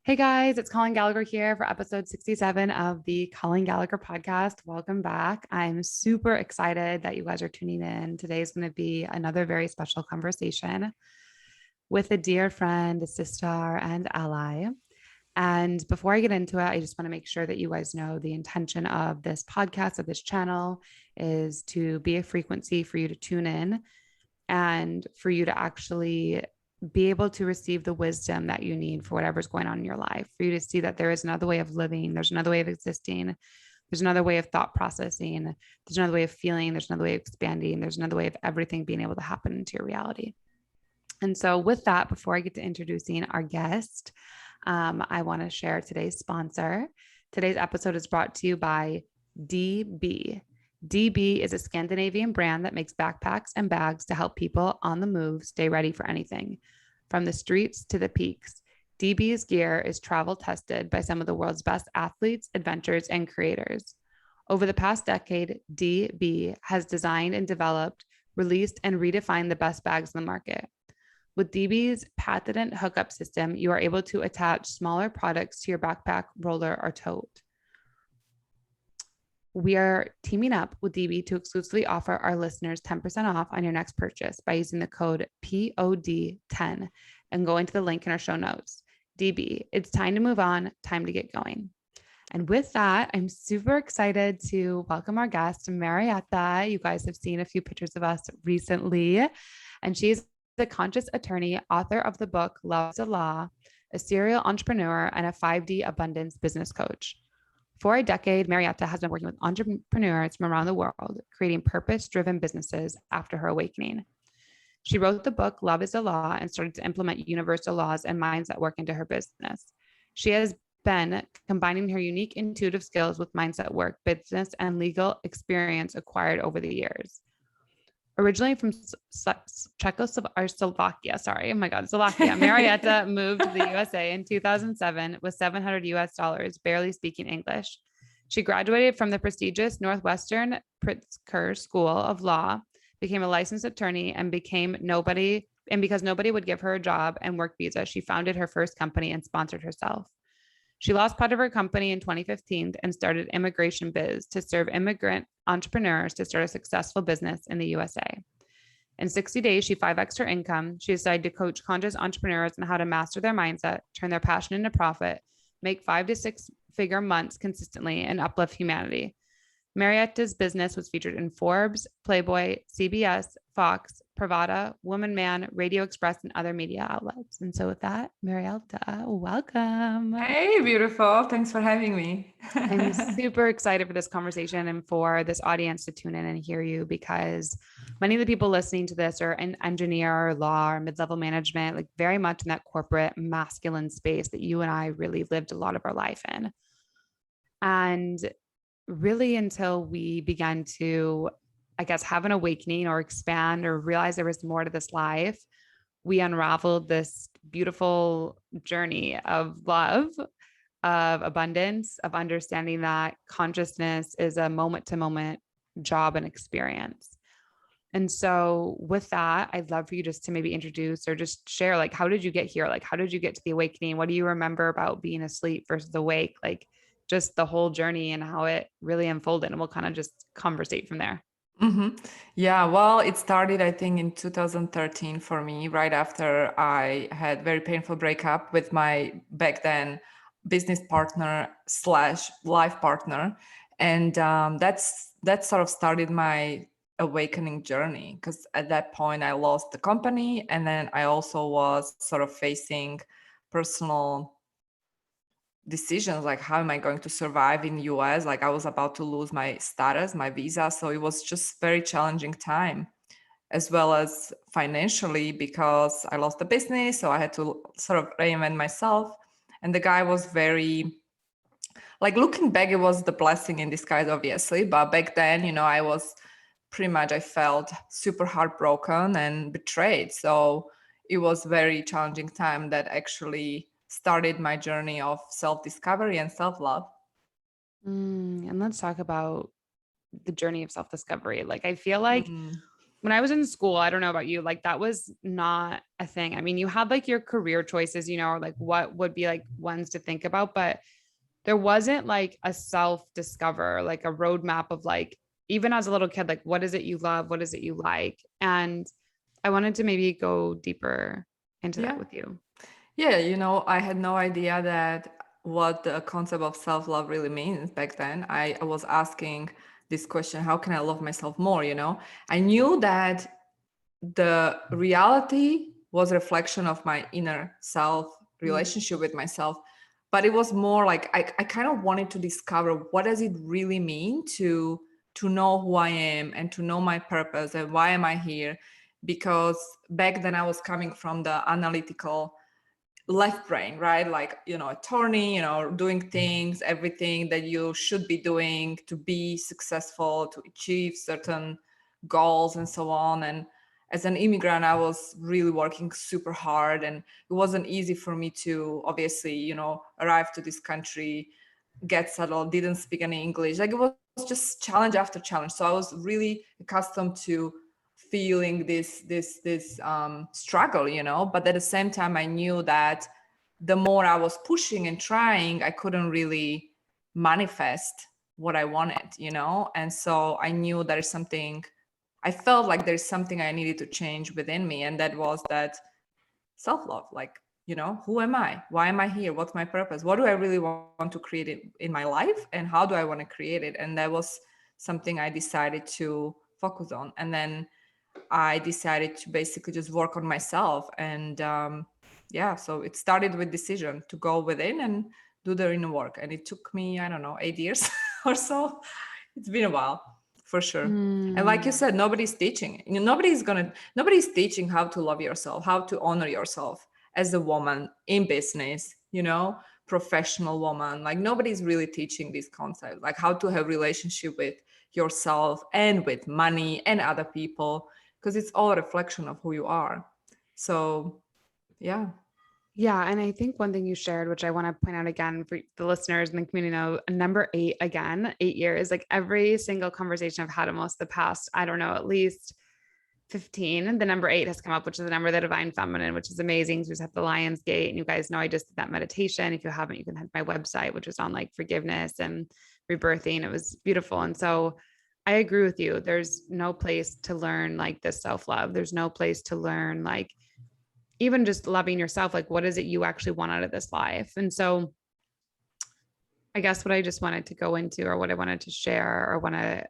Hey guys, it's Colin Gallagher here for episode 67 of the Colin Gallagher podcast. Welcome back. I'm super excited that you guys are tuning in. Today is going to be another very special conversation with a dear friend, a sister, and ally. And before I get into it, I just want to make sure that you guys know the intention of this podcast, of this channel, is to be a frequency for you to tune in and for you to actually be able to receive the wisdom that you need for whatever's going on in your life, for you to see that there is another way of living, there's another way of existing, there's another way of thought processing, there's another way of feeling, there's another way of expanding, there's another way of everything being able to happen into your reality. And so with that, before I get to introducing our guest, I want to share today's sponsor. Today's episode is brought to you by DB. DB is a Scandinavian brand that makes backpacks and bags to help people on the move stay ready for anything, from the streets to the peaks. DB's gear is travel tested by some of the world's best athletes, adventurers, and creators. Over the past decade, DB has designed and developed, released, and redefined the best bags in the market. With DB's patented hookup system, you are able to attach smaller products to your backpack, roller, or tote. We are teaming up with DB to exclusively offer our listeners 10% off on your next purchase by using the code POD10 and going to the link in our show notes. DB, it's time to move on, time to get going. And with that, I'm super excited to welcome our guest, Marieta. You guys have seen a few pictures of us recently, and she's a conscious attorney, author of the book Love is a Law, a serial entrepreneur, and a 5D abundance business coach. For a decade, Marieta has been working with entrepreneurs from around the world, creating purpose-driven businesses after her awakening. She wrote the book Love is a Law and started to implement universal laws and mindset work into her business. She has been combining her unique intuitive skills with mindset work, business, and legal experience acquired over the years. Originally from Slovakia, Marieta moved to the USA in 2007 with $700 barely speaking English. She graduated from the prestigious Northwestern Pritzker School of Law, became a licensed attorney, and because nobody would give her a job and work visa, she founded her first company and sponsored herself. She lost part of her company in 2015 and started Immigration Biz to serve immigrant entrepreneurs to start a successful business in the USA. In 60 days, she 5x'd her income. She decided to coach conscious entrepreneurs on how to master their mindset, turn their passion into profit, make 5 to 6 figure months consistently, and uplift humanity. Marieta's business was featured in Forbes, Playboy, CBS, Fox, Pravda, WomanMan, Radio Express, and other media outlets. And so with that, Marieta, welcome. Hey, beautiful. Thanks for having me. I'm super excited for this conversation and for this audience to tune in and hear you, because many of the people listening to this are an engineer, law, or mid-level management, like very much in that corporate masculine space that you and I really lived a lot of our life in. And really until we began to, I guess, have an awakening or expand or realize there was more to this life, we unraveled this beautiful journey of love, of abundance, of understanding that consciousness is a moment-to-moment job and experience. And so with that, I'd love for you just to maybe introduce or just share, like, how did you get here? Like, how did you get to the awakening? What do you remember about being asleep versus awake? Like, just the whole journey and how it really unfolded. And we'll kind of just conversate from there. Mm-hmm. Yeah, well, it started, I think, in 2013 for me, right after I had very painful breakup with my back then business partner / life partner. And that sort of started my awakening journey, because at that point I lost the company, and then I also was sort of facing personal decisions, like how am I going to survive in US? Like I was about to lose my status, my visa. So it was just very challenging time, as well as financially, because I lost the business. So I had to sort of reinvent myself. And the guy was very, like, looking back, it was the blessing in disguise, obviously. But back then, I was pretty much, I felt super heartbroken and betrayed. So it was very challenging time that actually started my journey of self-discovery and self-love. And let's talk about the journey of self-discovery. Like, I feel like when I was in school, I don't know about you, like that was not a thing. I mean, you had like your career choices, you know, or like what would be like ones to think about, but there wasn't like a self discover, like a roadmap of like, even as a little kid, like what is it you love? What is it you like? And I wanted to maybe go deeper into that Yeah. with you. Yeah, I had no idea that what the concept of self-love really means back then. I was asking this question, how can I love myself more, I knew that the reality was a reflection of my inner self, relationship with myself, but it was more like I kind of wanted to discover what does it really mean to know who I am and to know my purpose and why am I here, because back then I was coming from the analytical left brain, right? Like, attorney, doing things, everything that you should be doing to be successful, to achieve certain goals and so on. And as an immigrant, I was really working super hard, and it wasn't easy for me to obviously, arrive to this country, get settled, didn't speak any English. Like, it was just challenge after challenge. So I was really accustomed to feeling this struggle, but at the same time I knew that the more I was pushing and trying, I couldn't really manifest what I wanted, and so I knew there's something, I felt like there's something I needed to change within me, and that was that self-love. Like, who am I, why am I here, what's my purpose, what do I really want to create in my life, and how do I want to create it? And that was something I decided to focus on. And then I decided to basically just work on myself. And yeah, so it started with decision to go within and do the inner work. And it took me, I don't know, 8 years or so. It's been a while, for sure. And like you said, nobody's teaching. Nobody's teaching how to love yourself, how to honor yourself as a woman in business, professional woman. Like, nobody's really teaching this concept, like how to have relationship with yourself and with money and other people, because it's all a reflection of who you are. So yeah. Yeah. And I think one thing you shared, which I want to point out again for the listeners and the community know, number 8, again, 8 years, like every single conversation I've had almost the past, I don't know, at least 15, the number 8 has come up, which is the number of the divine feminine, which is amazing. So we just have the Lion's Gate. And you guys know I just did that meditation. If you haven't, you can head to my website, which is on like forgiveness and rebirthing. It was beautiful. And so I agree with you. There's no place to learn like this self-love. There's no place to learn like even just loving yourself. Like, what is it you actually want out of this life? And so I guess what I just wanted to go into, or what I wanted to share, or want to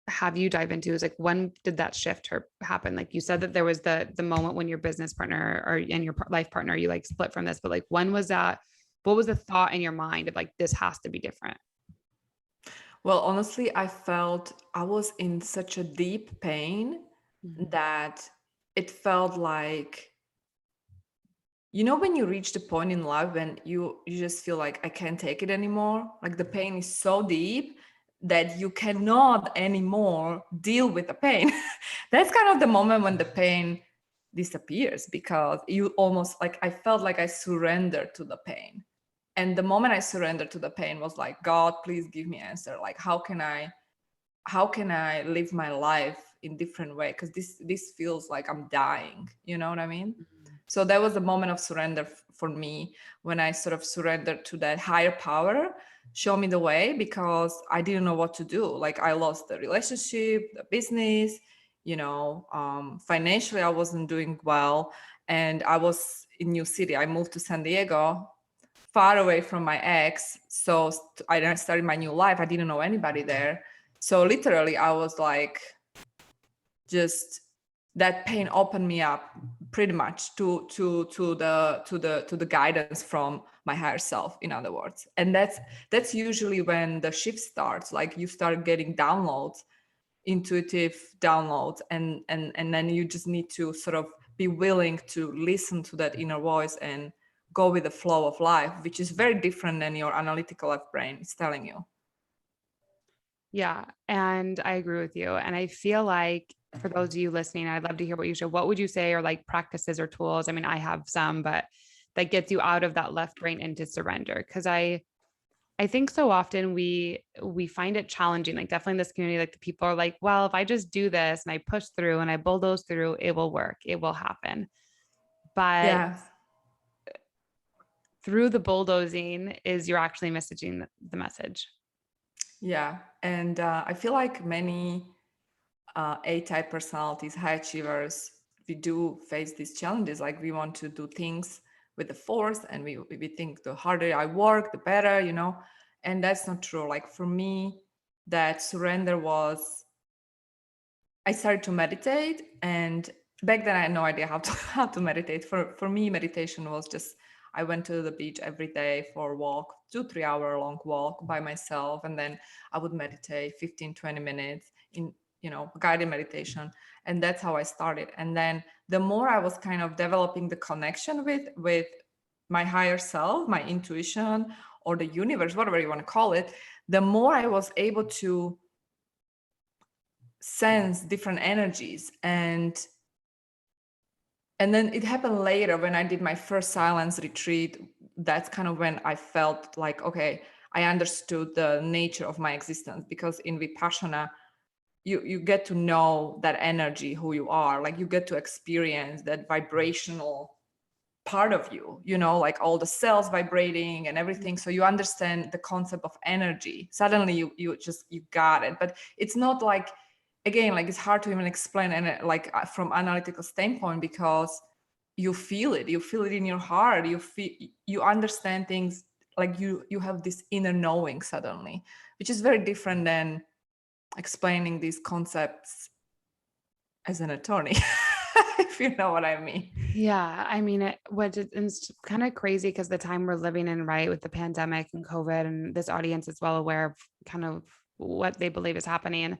have you dive into, is like, when did that shift happen? Like you said that there was the moment when your business partner and your life partner, you like split from this, but like, when was that? What was the thought in your mind of like, this has to be different? Well, honestly, I felt I was in such a deep pain that it felt like, when you reach the point in life when you just feel like I can't take it anymore, like the pain is so deep that you cannot anymore deal with the pain. That's kind of the moment when the pain disappears, because you almost, like, I felt like I surrendered to the pain. And the moment I surrendered to the pain was like, God, please give me answer. Like, how can I live my life in different way? Because this feels like I'm dying. You know what I mean? So that was a moment of surrender for me, when I sort of surrendered to that higher power, show me the way, because I didn't know what to do. Like, I lost the relationship, the business, financially I wasn't doing well, and I was in new city. I moved to San Diego, far away from my ex. So I started my new life. I didn't know anybody there. So literally I was like, just that pain opened me up pretty much to the guidance from my higher self, in other words. And that's usually when the shift starts. Like, you start getting downloads, intuitive downloads, and then you just need to sort of be willing to listen to that inner voice and go with the flow of life, which is very different than your analytical left brain is telling you. Yeah. And I agree with you. And I feel like for those of you listening, I'd love to hear what you share. What would you say are like practices or tools? I mean, I have some, but that gets you out of that left brain into surrender. Cause I I think so often we find it challenging, like definitely in this community, like the people are like, well, if I just do this and I push through and I bulldoze through, it will work, it will happen. But Yeah. through the bulldozing is you're actually messaging the message. Yeah. And I feel like many A-type personalities, high achievers, we do face these challenges. Like we want to do things with the force, and we think the harder I work, the better, you know. And that's not true. Like for me, that surrender was, I started to meditate, and back then I had no idea how to how to meditate. For me, meditation was just, I went to the beach every day for a walk, 2-3 hour long walk by myself, and then I would meditate 15-20 minutes in, guided meditation. And that's how I started. And then the more I was kind of developing the connection with my higher self, my intuition, or the universe, whatever you want to call it, the more I was able to sense different energies. And then it happened later when I did my first silence retreat. That's kind of when I felt like, okay, I understood the nature of my existence, because in Vipassana, you get to know that energy, who you are. Like you get to experience that vibrational part of you, like all the cells vibrating and everything. So you understand the concept of energy. Suddenly you got it. But it's not like, again, like it's hard to even explain, and like from analytical standpoint, because you feel it in your heart. You understand things, like you have this inner knowing suddenly, which is very different than explaining these concepts as an attorney. If you know what I mean. Yeah, I mean, it's kind of crazy because the time we're living in, right, with the pandemic and COVID, and this audience is well aware of kind of what they believe is happening.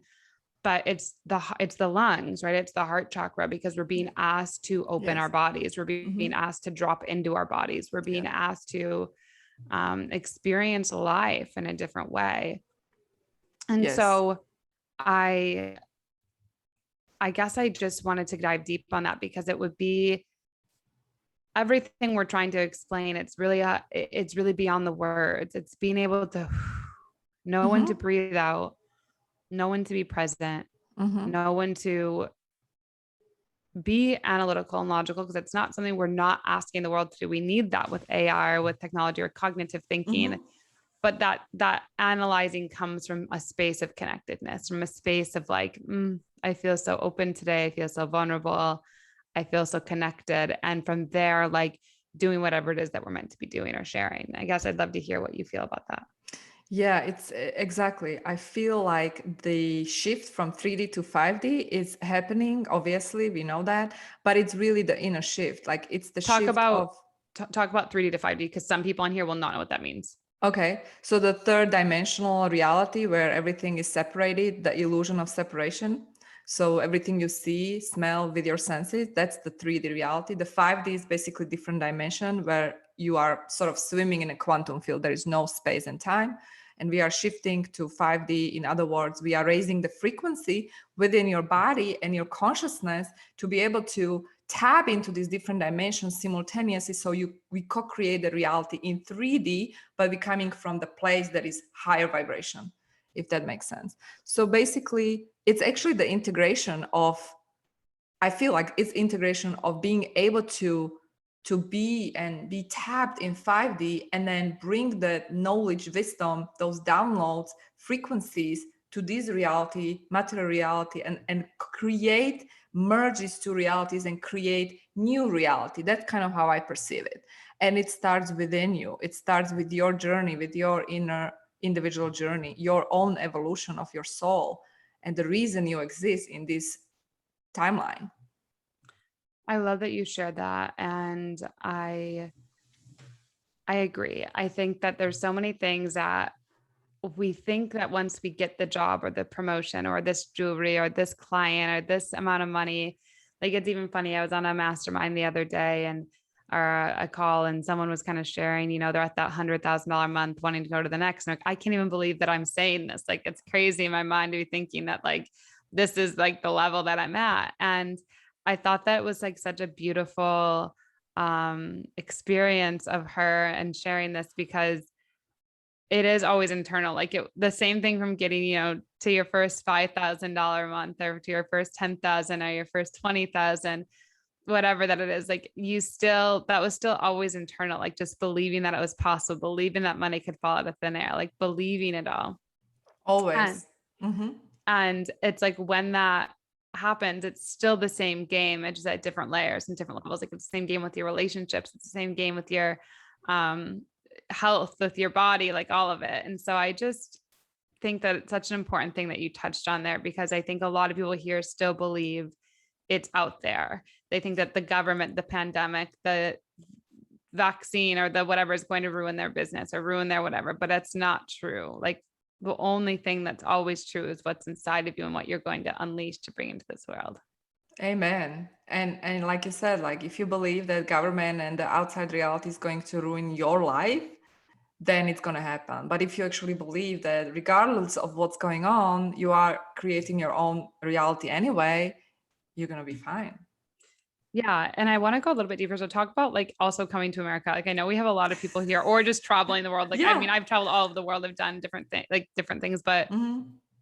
But it's the lungs, right? It's the heart chakra, because we're being asked to open our Yes. bodies. We're being Mm-hmm. asked to drop into our bodies. We're being Yeah. asked to experience life in a different way. And Yes. so I guess I just wanted to dive deep on that, because it would be everything we're trying to explain. It's really beyond the words. It's being able to know when to Mm-hmm. breathe out, know when to be present, Mm-hmm. know when to be analytical and logical, because it's not something we're not asking the world to do. We need that with AI or with technology or cognitive thinking, Mm-hmm. but that analyzing comes from a space of connectedness, from a space of like, I feel so open today. I feel so vulnerable. I feel so connected. And from there, like doing whatever it is that we're meant to be doing or sharing. I guess I'd love to hear what you feel about that. Yeah, it's exactly. I feel like the shift from 3D to 5D is happening. Obviously, we know that, but it's really the inner shift. Like it's the Talk shift about of, talk about 3D to 5D, because some people on here will not know what that means. okay, so the third dimensional reality where everything is separated, the illusion of separation. So everything you see, smell with your senses, that's the 3D reality. The 5D is basically different dimension where you are sort of swimming in a quantum field. There is no space and time. And we are shifting to 5D. In other words, we are raising the frequency within your body and your consciousness to be able to tap into these different dimensions simultaneously. So we co-create the reality in 3D by becoming from the place that is higher vibration, if that makes sense. So basically, it's actually the integration of, I feel like it's integration of being able to be and be tapped in 5D, and then bring the knowledge, wisdom, those downloads, frequencies to this reality, material reality, and create merges to realities and create new reality. That's kind of how I perceive it. And it starts within you. It starts with your journey, with your inner individual journey, your own evolution of your soul, and the reason you exist in this timeline. I love that you shared that. And I agree. I think that there's so many things that we think that once we get the job or the promotion or this jewelry or this client or this amount of money, like it's even funny. I was on a mastermind the other day and or a call, and someone was kind of sharing, they're at that $100,000 month wanting to go to the next. And like, I can't even believe that I'm saying this. Like, it's crazy in my mind to be thinking that like, this is like the level that I'm at. And I thought that was like such a beautiful experience of her and sharing this, because it is always internal. Like the same thing from getting, to your first $5,000 month or to your first 10,000 or your first 20,000, whatever that it is. Like that was still always internal, like just believing that it was possible, believing that money could fall out of thin air, like believing it all. And, Always. Mm-hmm. and it's like when that happens, it's still the same game. It's just at different layers and different levels. Like it's the same game with your relationships. It's the same game with your health, with your body, like all of it. And so I just think that it's such an important thing that you touched on there, because I think a lot of people here still believe it's out there. They think that the government, the pandemic, the vaccine, or the whatever is going to ruin their business or ruin their whatever, but that's not true. Like the only thing that's always true is what's inside of you and what you're going to unleash to bring into this world. Amen. And like you said, like if you believe that government and the outside reality is going to ruin your life, then it's going to happen. But if you actually believe that regardless of what's going on, you are creating your own reality anyway, you're going to be fine. Yeah. And I want to go a little bit deeper. So talk about like also coming to America. Like I know we have a lot of people here or just traveling the world. Like, I mean, I've traveled all over the world. I've done different things, but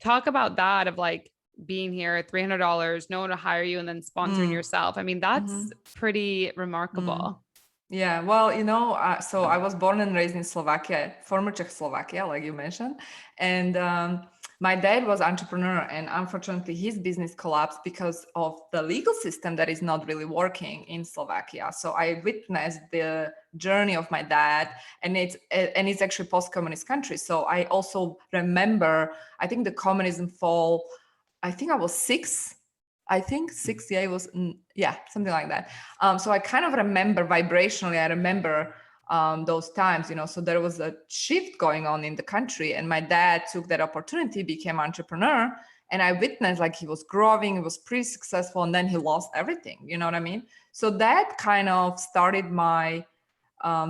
talk about that of like being here, $300, no one to hire you and then sponsoring yourself. I mean, that's pretty remarkable. Yeah, well, so I was born and raised in Slovakia, former Czechoslovakia, like you mentioned. And my dad was entrepreneur, and unfortunately his business collapsed because of the legal system that is not really working in Slovakia. So I witnessed the journey of my dad, and it's actually post-communist country. So I also remember, I think the communism fall, I think I was 6. Yeah, it was, something like that. So I kind of remember vibrationally, I remember those times, so there was a shift going on in the country, and my dad took that opportunity, became entrepreneur, and I witnessed like he was growing, he was pretty successful, and then he lost everything, you know what I mean? So that kind of started my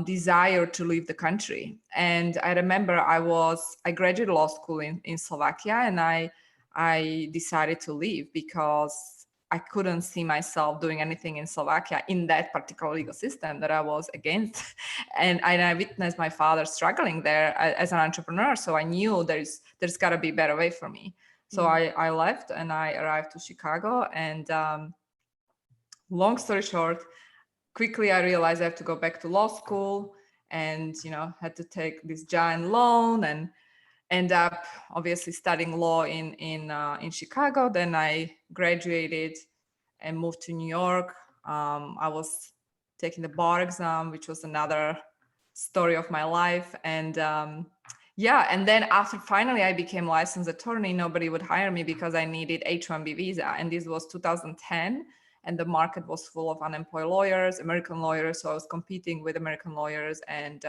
desire to leave the country. And I remember I graduated law school in Slovakia, and I decided to leave because I couldn't see myself doing anything in Slovakia in that particular legal system that I was against. And I witnessed my father struggling there as an entrepreneur. So I knew there's got to be a better way for me. So I left and I arrived to Chicago. And long story short, quickly I realized I have to go back to law school, and had to take this giant loan and end up obviously studying law in Chicago. Then I graduated and moved to New York. I was taking the bar exam, which was another story of my life. And and then after finally I became licensed attorney, nobody would hire me because I needed H-1B visa. And this was 2010. And the market was full of unemployed lawyers, American lawyers. So I was competing with American lawyers. And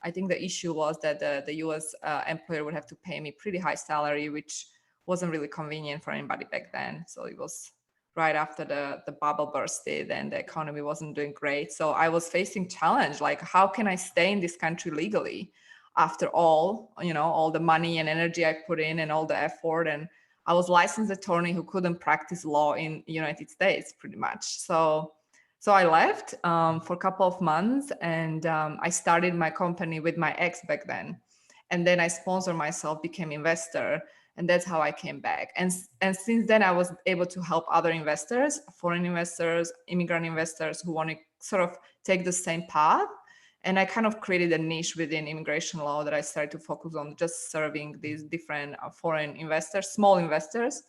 I think the issue was that the US employer would have to pay me pretty high salary, which wasn't really convenient for anybody back then. So it was right after the bubble bursted and the economy wasn't doing great. So I was facing challenge, like how can I stay in this country legally after all, all the money and energy I put in and all the effort. And I was licensed attorney who couldn't practice law in the United States pretty much. So I left for a couple of months, and I started my company with my ex back then. And then I sponsored myself, became investor, and that's how I came back. And since then, I was able to help other investors, foreign investors, immigrant investors who want to sort of take the same path. And I kind of created a niche within immigration law that I started to focus on just serving these different foreign investors, small investors.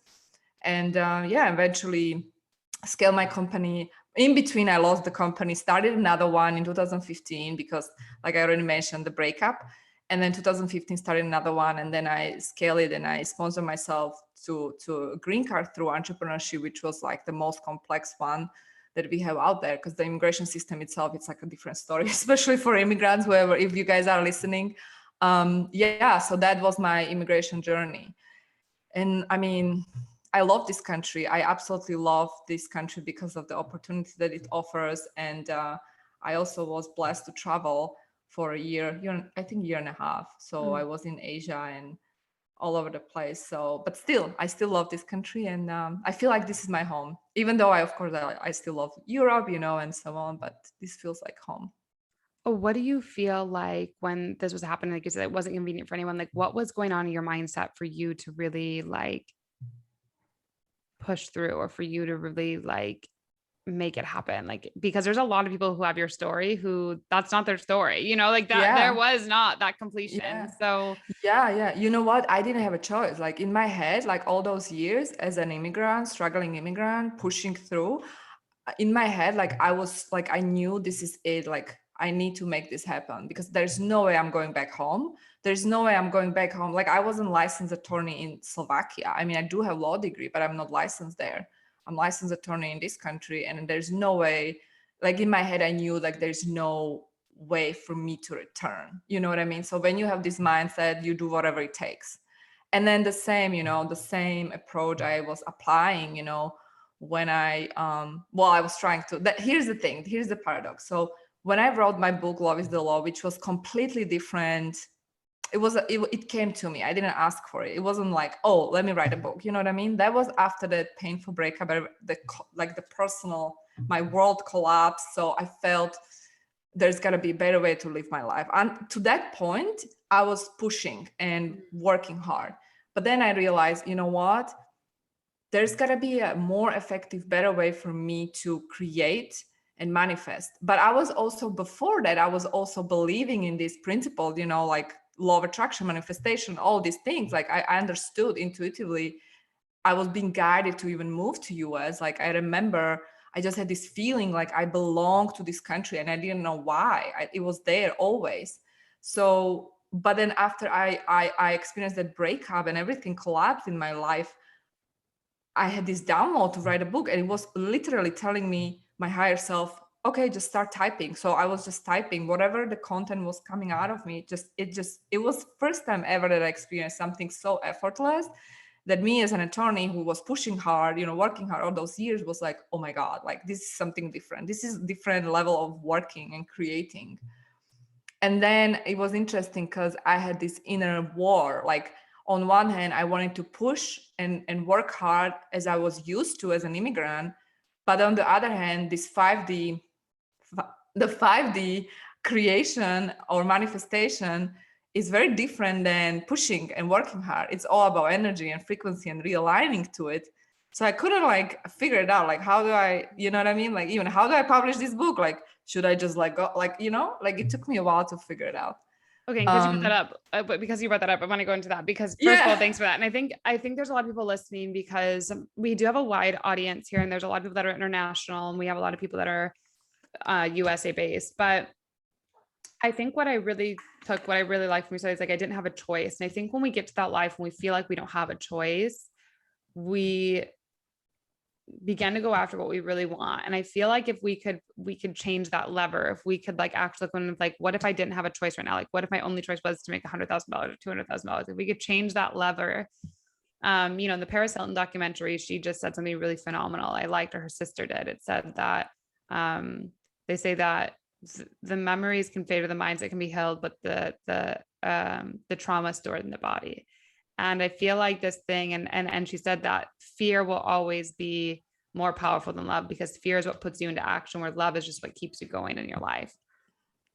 And eventually scale my company. In between, I lost the company, started another one in 2015 because, like I already mentioned, the breakup. And then 2015 started another one, and then I scaled it and I sponsored myself to a green card through entrepreneurship, which was like the most complex one that we have out there, because the immigration system itself, it's like a different story, especially for immigrants, whoever, if you guys are listening. So that was my immigration journey. And I mean, I love this country. I absolutely love this country because of the opportunity that it offers. And I also was blessed to travel for a year, I think year and a half. So I was in Asia and all over the place. So, but still, I still love this country, and I feel like this is my home. Even though I still love Europe, and so on. But this feels like home. What do you feel like when this was happening? Like you said, it wasn't convenient for anyone. Like, what was going on in your mindset for you to really like push through, or for you to really like make it happen? Like, because there's a lot of people who have your story who that's not their story, like that there Yeah. was not that completion. Yeah. So, Yeah. You know what? I didn't have a choice. Like in my head, like all those years as an immigrant, struggling immigrant, pushing through, in my head, like I was like, I knew this is it. Like I need to make this happen because there's no way I'm going back home. There's no way I'm going back home. Like I wasn't licensed attorney in Slovakia. I mean, I do have law degree, but I'm not licensed there. I'm licensed attorney in this country, and there's no way. Like in my head, I knew like there's no way for me to return. You know what I mean? So when you have this mindset, you do whatever it takes. And then the same, the same approach I was applying, when I was trying to, here's the thing, here's the paradox. So when I wrote my book Love is the Law, which was completely different, it came to me. I didn't ask for it. It wasn't like, oh, let me write a book. You know what I mean? That was after the painful breakup, the personal, my world collapsed. So I felt there's got to be a better way to live my life. And to that point, I was pushing and working hard. But then I realized, you know what? There's got to be a more effective, better way for me to create and manifest. But I was also, before that, I was also believing in this principle, like law of attraction, manifestation, all these things. Like I understood intuitively. I was being guided to even move to US. Like I remember I just had this feeling like I belonged to this country and I didn't know why. It was there always. So, but then after I experienced that breakup and everything collapsed in my life, I had this download to write a book, and it was literally telling me, my higher self, okay, just start typing. So I was just typing whatever the content was coming out of me. It was first time ever that I experienced something so effortless that me as an attorney who was pushing hard, working hard all those years, was like, oh my God, like this is something different. This is a different level of working and creating. And then it was interesting because I had this inner war. Like on one hand, I wanted to push and work hard as I was used to as an immigrant. But on the other hand, the 5D creation or manifestation is very different than pushing and working hard. It's all about energy and frequency and realigning to it. So I couldn't like figure it out. Like, how do I, you know what I mean? Like, even how do I publish this book? Like, should I just like go, like, like it took me a while to figure it out. okay, because you brought that up, but because you brought that up, I want to go into that because first of all, thanks for that. And I think there's a lot of people listening because we do have a wide audience here, and there's a lot of people that are international, and we have a lot of people that are USA based. But I think what I really liked from you is like I didn't have a choice. And I think when we get to that life, when we feel like we don't have a choice, we begin to go after what we really want. And I feel like if we could change that lever, if we could like actually look like, what if I didn't have a choice right now? Like, what if my only choice was to make $100,000 or $200,000? If we could change that lever. In the Paris Hilton documentary, she just said something really phenomenal. I liked her sister did. It said that they say that the memories can fade or the minds that can be held, but the trauma stored in the body. And I feel like this thing, and she said that fear will always be more powerful than love, because fear is what puts you into action, where love is just what keeps you going in your life.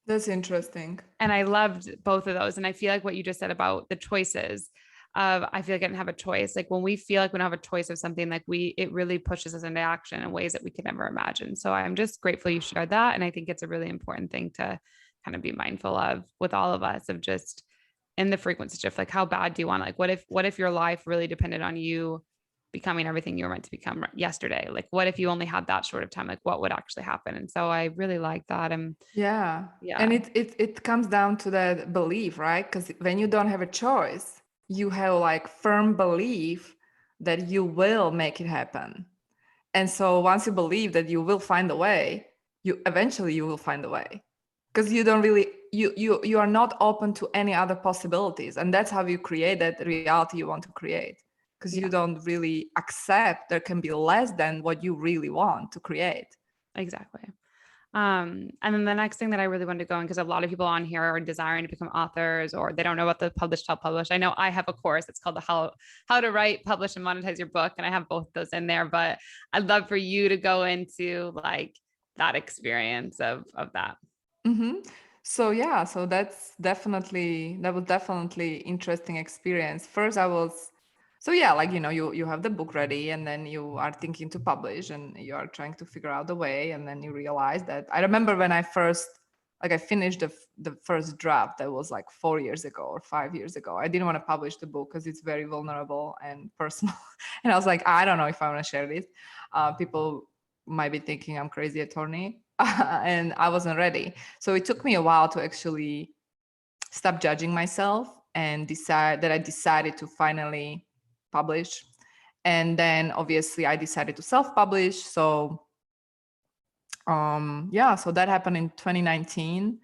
That's interesting. And I loved both of those. And I feel like what you just said about the choices of, I feel like I didn't have a choice. Like when we feel like we don't have a choice of something, like it really pushes us into action in ways that we could never imagine. So I'm just grateful you shared that. And I think it's a really important thing to kind of be mindful of with all of us, of just in the frequency shift. Like, how bad do you want it? Like, what if your life really depended on you becoming everything you were meant to become yesterday? Like, what if you only had that short of time? Like, what would actually happen? And so I really like that. And Yeah. yeah. And it comes down to that belief, right? Because when you don't have a choice, you have like firm belief that you will make it happen. And so once you believe that you will find a way, you will find a way. Because you don't really, you are not open to any other possibilities. And that's how you create that reality you want to create. Because you don't really accept there can be less than what you really want to create. Exactly. And then the next thing that I really wanted to go in, because a lot of people on here are desiring to become authors, or they don't know what the publish help publish. I know I have a course. It's called the how to write, publish, and monetize your book. And I have both those in there, but I'd love for you to go into like that experience of that. Mm-hmm. So yeah, so that was definitely interesting experience. First I was so yeah, like you have the book ready and then you are thinking to publish and you are trying to figure out the way, and then you realize that I remember when I finished the first draft that was like 4 years ago or 5 years ago. I didn't want to publish the book because it's very vulnerable and personal. And I was like, I don't know if I want to share this. People might be thinking I'm crazy attorney. And I wasn't ready. So it took me a while to actually stop judging myself and I decided to finally publish. And then obviously I decided to self-publish. So yeah, so that happened in 2019.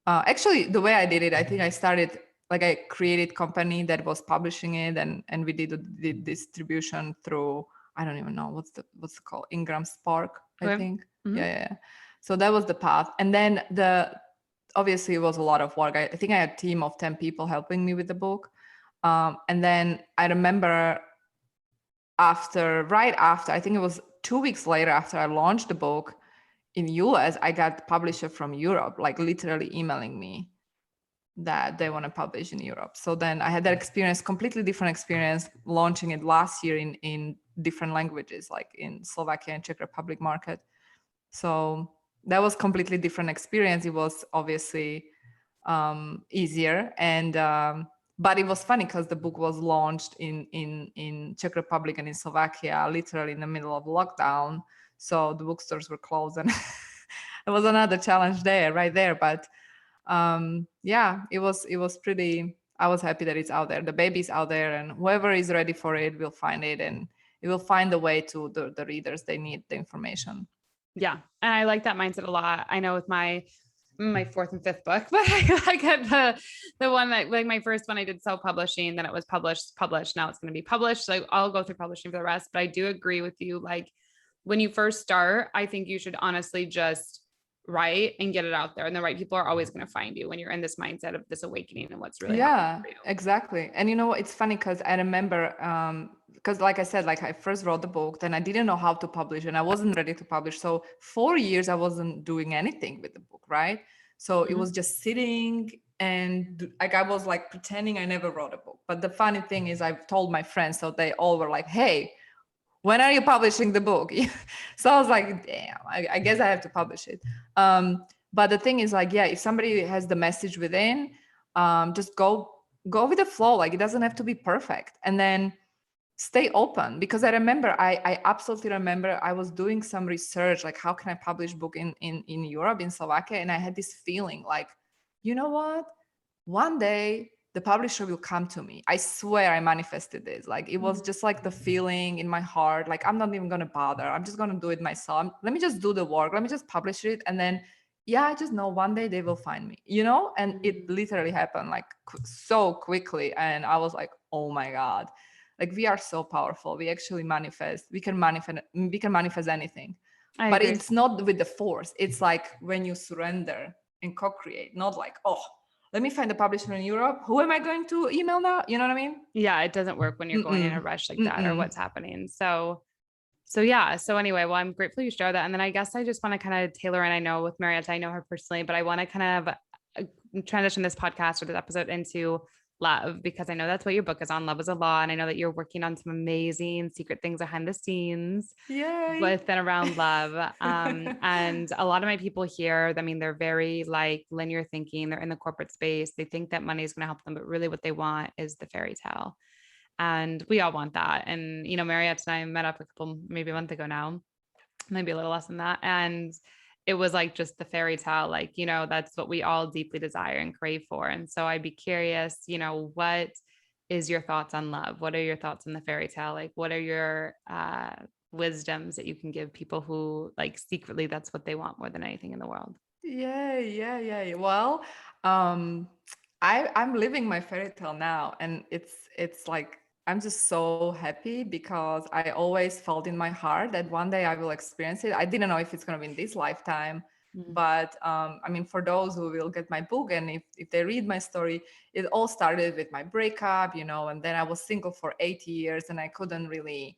Actually, the way I did it, I think I started like I created company that was publishing it, and we did the distribution through, I don't even know what's it called, Ingram Spark, I Okay. think. Mm-hmm. Yeah. So that was the path, and then obviously it was a lot of work. I think I had a team of 10 people helping me with the book, and then I remember right after, I think it was 2 weeks later after I launched the book in US, I got publisher from Europe, like literally emailing me that they want to publish in Europe. So then I had that experience, completely different experience, launching it last year in different languages, like in Slovakia and Czech Republic market. So that was completely different experience. It was obviously easier, and but it was funny because the book was launched in Czech Republic and in Slovakia literally in the middle of lockdown. So the bookstores were closed, and it was another challenge there, right there. But yeah, it was pretty. I was happy that it's out there. The baby's out there, and whoever is ready for it will find it, and it will find the way to the readers they need the information. Yeah. And I like that mindset a lot. I know with my fourth and fifth book, but I got the one that, like, my first one I did self-publishing, then it was published. Now it's going to be published. So I'll go through publishing for the rest. But I do agree with you. Like, when you first start, I think you should honestly just write and get it out there. And the right people are always going to find you when you're in this mindset of this awakening and what's really happening Yeah, for you. exactly. And it's funny because I remember, because like I said, like I first wrote the book, then I didn't know how to publish and I wasn't ready to publish. So 4 years I wasn't doing anything with the book, right? So it was just sitting, and like I was like pretending I never wrote a book. But the funny thing is I've told my friends, so they all were like, hey, when are you publishing the book? So I was like, damn, I guess I have to publish it. But the thing is, like, yeah, if somebody has the message within, just go with the flow. Like, it doesn't have to be perfect, and then stay open. Because I remember, I absolutely remember I was doing some research, like how can I publish book in Europe, in Slovakia, and I had this feeling like, you know what, one day the publisher will come to me. I swear I manifested this. Like, it was just like the feeling in my heart, like I'm not even gonna bother, I'm just gonna do it myself. Let me just do the work, let me just publish it, and then yeah, I just know one day they will find me, and it literally happened like so quickly. And I was like, oh my God, like we are so powerful. We actually manifest, we can manifest anything. I But agree. it's not with the force. It's like when you surrender and co-create, not like, oh, let me find a publisher in Europe. Who am I going to email now? You know what I mean? Yeah, it doesn't work when you're going in a Mm-mm. rush like that or Mm-mm. what's happening. So yeah. So anyway, well, I'm grateful you share that. And then I guess I just want to kind of tailor, and I know with Marieta, I know her personally, but I want to kind of transition this podcast or this episode into love, because I know that's what your book is on. Love is a law. And I know that you're working on some amazing secret things behind the scenes Yay. with and around love. And a lot of my people here, I mean, they're very like linear thinking. They're in the corporate space. They think that money is going to help them, but really what they want is the fairy tale. And we all want that. And, Mariette and I met up maybe a month ago now, maybe a little less than that. And it was like just the fairy tale, like, that's what we all deeply desire and crave for. And so I'd be curious, what is your thoughts on love? What are your thoughts on the fairy tale? Like, what are your wisdoms that you can give people who like secretly that's what they want more than anything in the world? Yeah. Well, um, I'm living my fairy tale now, and it's like I'm just so happy because I always felt in my heart that one day I will experience it. I didn't know if it's gonna be in this lifetime, but I mean, for those who will get my book and if they read my story, it all started with my breakup, and then I was single for 8 years and I couldn't really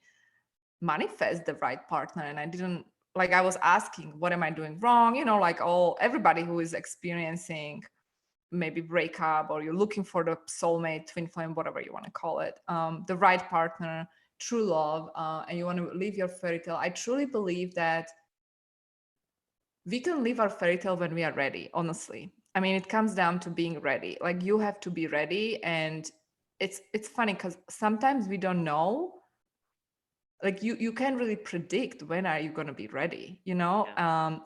manifest the right partner, and I didn't like I was asking, what am I doing wrong? Like everybody who is experiencing maybe breakup, or you're looking for the soulmate, twin flame, whatever you want to call it, the right partner, true love, and you want to live your fairy tale. I truly believe that we can live our fairy tale when we are ready, honestly. I mean, it comes down to being ready. Like, you have to be ready. And it's funny because sometimes we don't know, like you can't really predict when are you going to be ready,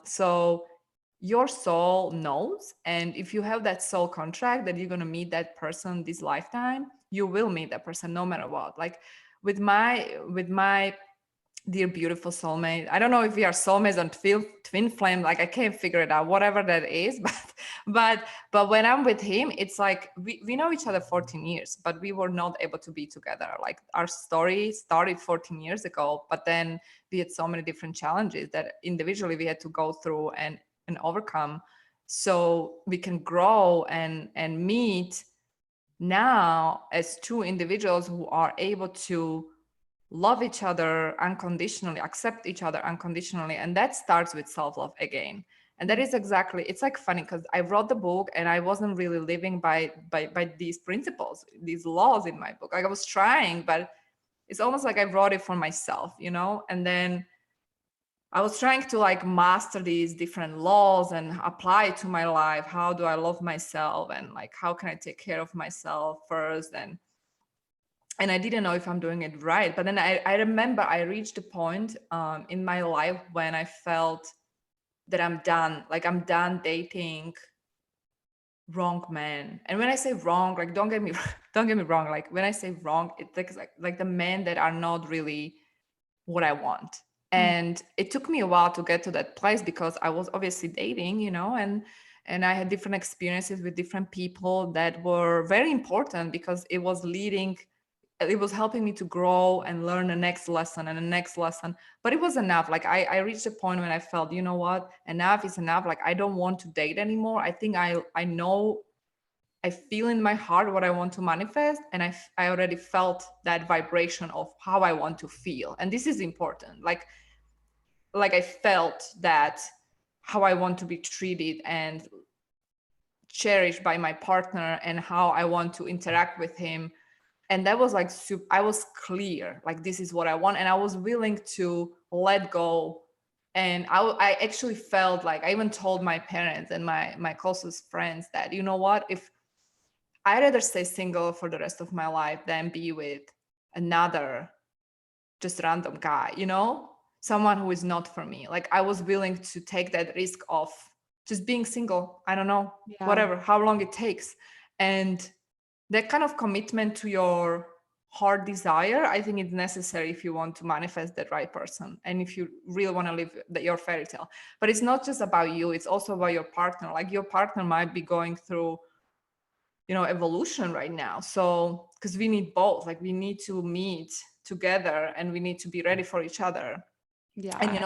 so your soul knows. And if you have that soul contract that you're going to meet that person this lifetime, you will meet that person no matter what. Like with my dear beautiful soulmate, I don't know if we are soulmates on twin flame, like I can't figure it out, whatever that is. But when I'm with him, it's like we know each other 14 years, but we were not able to be together. Like, our story started 14 years ago, but then we had so many different challenges that individually we had to go through and overcome, so we can grow and meet now as two individuals who are able to love each other unconditionally, accept each other unconditionally. And that starts with self-love again. And that is exactly, it's like funny because I wrote the book and I wasn't really living by these principles, these laws in my book. Like, I was trying, but it's almost like I wrote it for myself, and then I was trying to like master these different laws and apply it to my life. How do I love myself, and like how can I take care of myself first? And I didn't know if I'm doing it right. But then I remember I reached a point in my life when I felt that I'm done. Like, I'm done dating wrong men. And when I say wrong, like don't get me don't get me wrong. Like, when I say wrong, it's like the men that are not really what I want. And it took me a while to get to that place because I was obviously dating, and I had different experiences with different people that were very important because it was helping me to grow and learn the next lesson and the next lesson. But it was enough. Like, I reached a point when I felt, you know what, enough is enough. Like, I don't want to date anymore. I think I know, I feel in my heart what I want to manifest, and I already felt that vibration of how I want to feel. And this is important. Like I felt that how I want to be treated and cherished by my partner, and how I want to interact with him. And that was like I was clear, like this is what I want, and I was willing to let go. And I actually felt like, I even told my parents and my closest friends that, you know what, if I'd rather stay single for the rest of my life than be with another just random guy, someone who is not for me. Like, I was willing to take that risk of just being single. I don't know, whatever, how long it takes. And that kind of commitment to your heart desire, I think it's necessary if you want to manifest that right person. And if you really want to live your fairy tale. But it's not just about you, it's also about your partner. Like, your partner might be going through evolution right now, so because we need both. Like, we need to meet together and we need to be ready for each other. And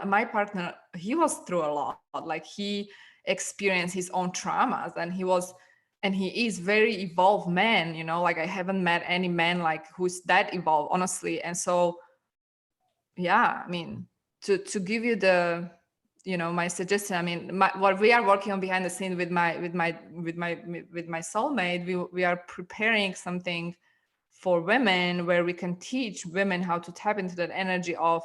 my partner, he was through a lot. Like, he experienced his own traumas, and he is very evolved man, like I haven't met any man like who's that evolved, honestly. And so yeah, I mean, to give you the my suggestion, I mean, what we are working on behind the scenes with my soulmate, we are preparing something for women where we can teach women how to tap into that energy of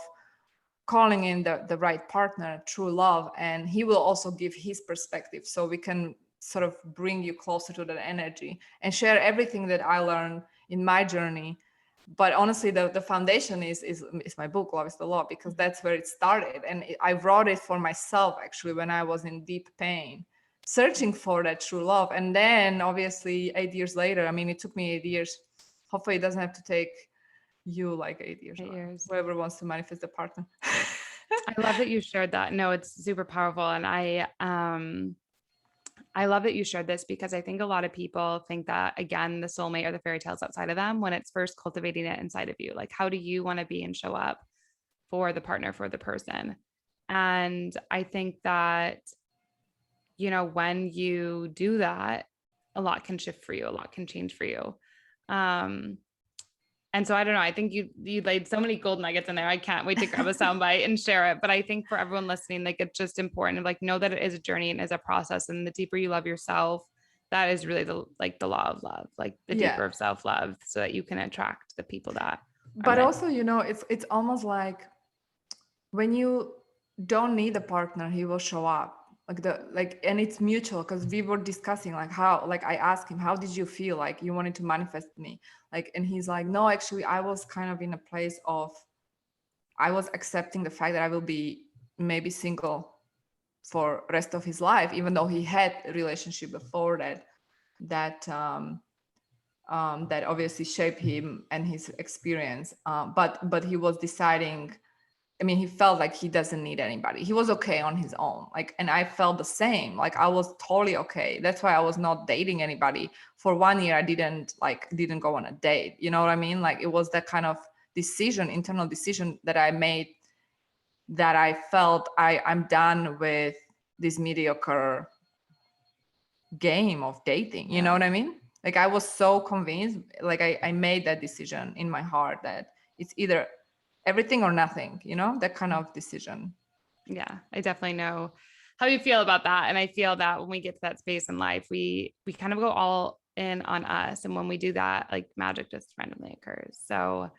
calling in the right partner, true love. And he will also give his perspective, so we can sort of bring you closer to that energy and share everything that I learned in my journey. But honestly, the foundation is my book, Love is the Law, because that's where it started. And I wrote it for myself, actually, when I was in deep pain, searching for that true love. And then obviously 8 years later, I mean, it took me 8 years. Hopefully it doesn't have to take you like 8 years. 8 years. Whoever wants to manifest a partner. I love that you shared that. No, it's super powerful. And I love that you shared this, because I think a lot of people think that, again, the soulmate or the fairy tales outside of them, when it's first cultivating it inside of you. Like, how do you want to be and show up for the partner, for the person? And I think that, when you do that, a lot can shift for you, a lot can change for you. And so I don't know, I think you laid so many gold nuggets in there. I can't wait to grab a soundbite and share it. But I think for everyone listening, like it's just important to like know that it is a journey and is a process. And the deeper you love yourself, that is really the law of love, like the Yeah. deeper of self-love, so that you can attract the people that are But meant. also, it's almost like when you don't need a partner, he will show up. And it's mutual, because we were discussing like how, like I asked him, how did you feel like you wanted to manifest me? Like, and he's like, no, actually, I was kind of in a place of, I was accepting the fact that I will be maybe single for rest of his life, even though he had a relationship before that obviously shaped him and his experience. But he was deciding. I mean, he felt like he doesn't need anybody. He was okay on his own. Like, and I felt the same. Like, I was totally okay. That's why I was not dating anybody for 1 year. I didn't go on a date. You know what I mean? Like, it was that kind of internal decision that I made, that I felt I'm done with this mediocre game of dating. You know what I mean? Like, I was so convinced, like I made that decision in my heart that it's either everything or nothing, that kind of decision. Yeah, I definitely know how you feel about that. And I feel that when we get to that space in life, we kind of go all in on us. And when we do that, like magic just randomly occurs. So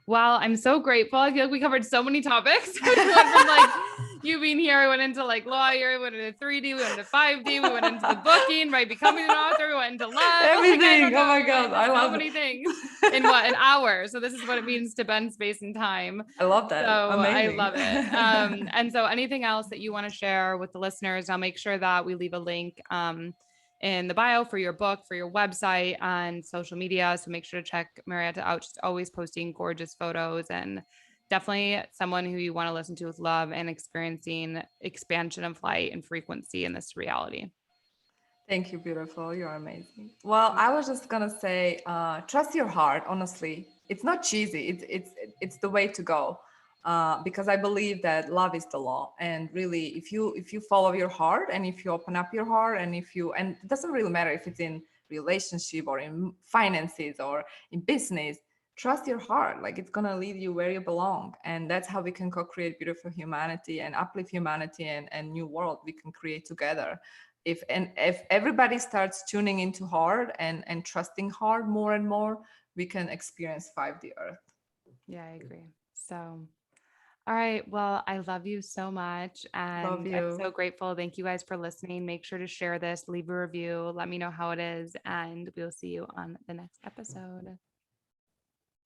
wow, I'm so grateful. I feel like we covered so many topics. We went from like you being here, we went into like lawyer, we went into 3D, we went into 5D, we went into the booking, right? Becoming an author, we went into love. Everything. Like, Oh my God. I love so many things in an hour. So this is what it means to bend space and time. I love that. So Amazing. I love it. And so anything else that you want to share with the listeners, I'll make sure that we leave a link in the bio for your book, for your website, and social media. So make sure to check Marieta out. She's always posting gorgeous photos, and definitely someone who you want to listen to with love and experiencing expansion of light and frequency in this reality. Thank you, beautiful. You're amazing. Well, I was just gonna say, trust your heart. Honestly, it's not cheesy. It's the way to go. Because I believe that love is the law, and really, if you follow your heart, and if you open up your heart, and it doesn't really matter if it's in relationship or in finances or in business. Trust your heart. Like, it's gonna lead you where you belong, and that's how we can co-create beautiful humanity and uplift humanity, and new world we can create together. If everybody starts tuning into heart and trusting heart more and more, we can experience 5D Earth. Yeah, I agree. So, all right. Well, I love you so much. Love And I'm you. so grateful. Thank you guys for listening. Make sure to share this, leave a review, let me know how it is, and we'll see you on the next episode.